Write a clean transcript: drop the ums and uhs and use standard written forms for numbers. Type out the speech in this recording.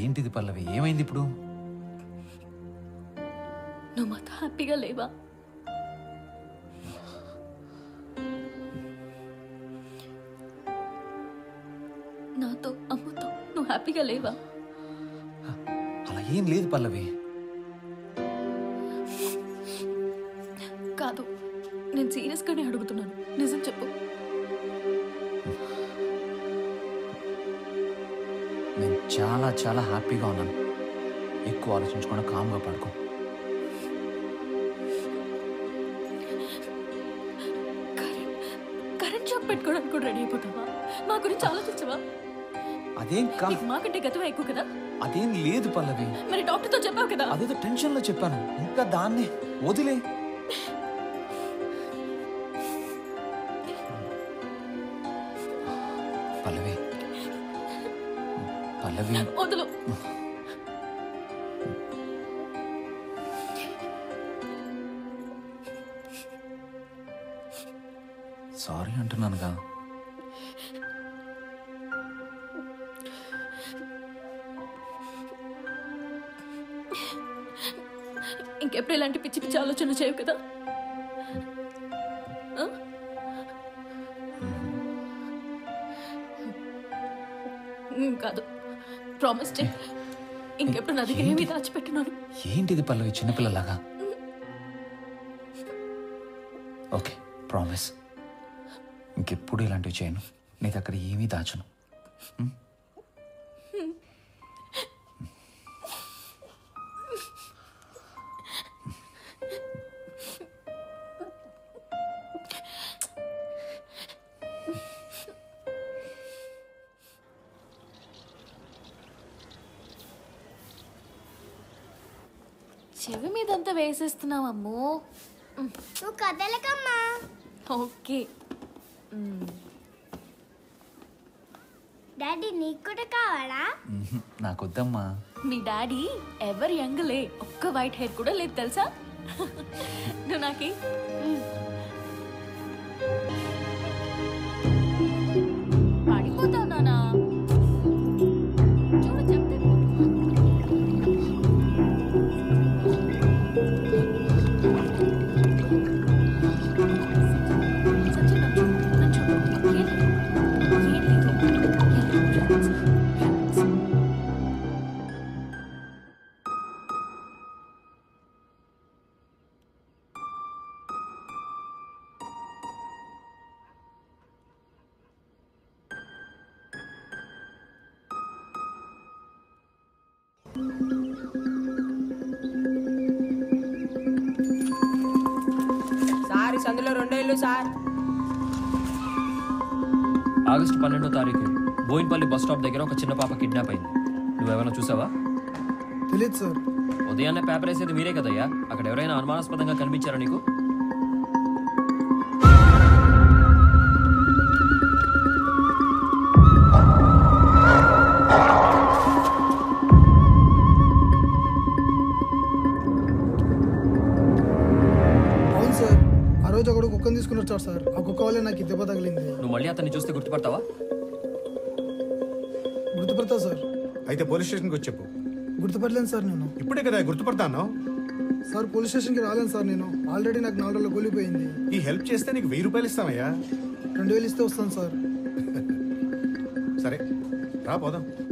ఏంటిది పల్లవి, ఏమైంది ఇప్పుడు? నువ్వు మాతో హ్యాపీగా లేవా? నాతో అమ్మతో నువ్వు హ్యాపీగా లేవా? అలా ఏం లేదు పల్లవి. కాదు, నేను సీరియస్గానే అడుగుతున్నాను, నిజం చెప్పు. నేను చాలా చాలా హ్యాపీగా ఉన్నాను. ఎక్కువ ఆలోచించకుండా కామ్గా పడుకో. కరెంట్ షాక్ పెట్టుకోవడానికి కూడా రెడీ అయిపోతావా? మా గురించి ఆలోచించవా? అదేం కాదు. మాకంటే గతమే ఎక్కువ కదా. అదేం లేదు పల్లవి. మరి డాక్టర్తో చెప్పావు కదా. అదేదో టెన్షన్ లో చెప్పాను. ఇంకా దాన్ని వదిలే. పల్లవి పల్లవి వదులు. సారీ అంటున్నానుగా. ఇంకెప్పుడు ఇలాంటి పిచ్చి పిచ్చి ఆలోచన చేయవు కదా. కాదు, ప్రామిస్ చేయి. ఇంకెప్పుడు నా దగ్గర ఏమీ దాచిపెట్టున్నాను. ఏంటిది పల్లవి, చిన్నపిల్లలాగా? Okay, promise. ఇంకెప్పుడు ఇలాంటివి చేయను. నీ దగ్గర ఏమీ దాచను. చెవి మీదంతా వేసేస్తున్నావమ్మో. నువ్వు కదలకమ్మా. ఓకే. డాడీ నీకు కూడా కావాలా? నాకొద్దమ్మా. మీ డాడీ ఎవర్ యంగ్ లే, ఒక్క వైట్ హెయిర్ కూడా లేదు తెలుసా. నువ్వు నాకి పడిపోతావు నానా. చూడు చెప్తే సార్ ఈ సందులో 2 ఇళ్ళు సార్. ఆగస్టు 12వ తారీఖు బోయిన్పల్లి బస్ స్టాప్ దగ్గర ఒక చిన్న పాప కిడ్నాప్ అయింది. నువ్వేమైనా చూసావా? తెలియదు సార్. ఉదయాన్నే పేపర్ వేసేది మీరే కదయ్యా. అక్కడ ఎవరైనా అనుమానాస్పదంగా కనిపించారా నీకు? అవును సార్, ఆ రోజు ఒకడు కుక్కను తీసుకుని వచ్చాడు సార్. ఆ కుక్క వల్లే నాకు దెబ్బ తగిలింది. నువ్వు మళ్ళీ అతన్ని చూస్తే గుర్తుపడతావా? గుర్తుపడతా సార్. అయితే పోలీస్ స్టేషన్కి వచ్చి చెప్పు. గుర్తుపట్టలేను సార్ నేను. ఇప్పుడే కదా గుర్తుపడతాను. సార్ పోలీస్ స్టేషన్కి రాలేను సార్ నేను. ఆల్రెడీ నాకు 4 రోజులు కూలిపోయింది. ఈ హెల్ప్ చేస్తే నీకు 1000 రూపాయలు ఇస్తామయ్యా. 2000 ఇస్తే వస్తాను సార్. సరే రా పోదాం.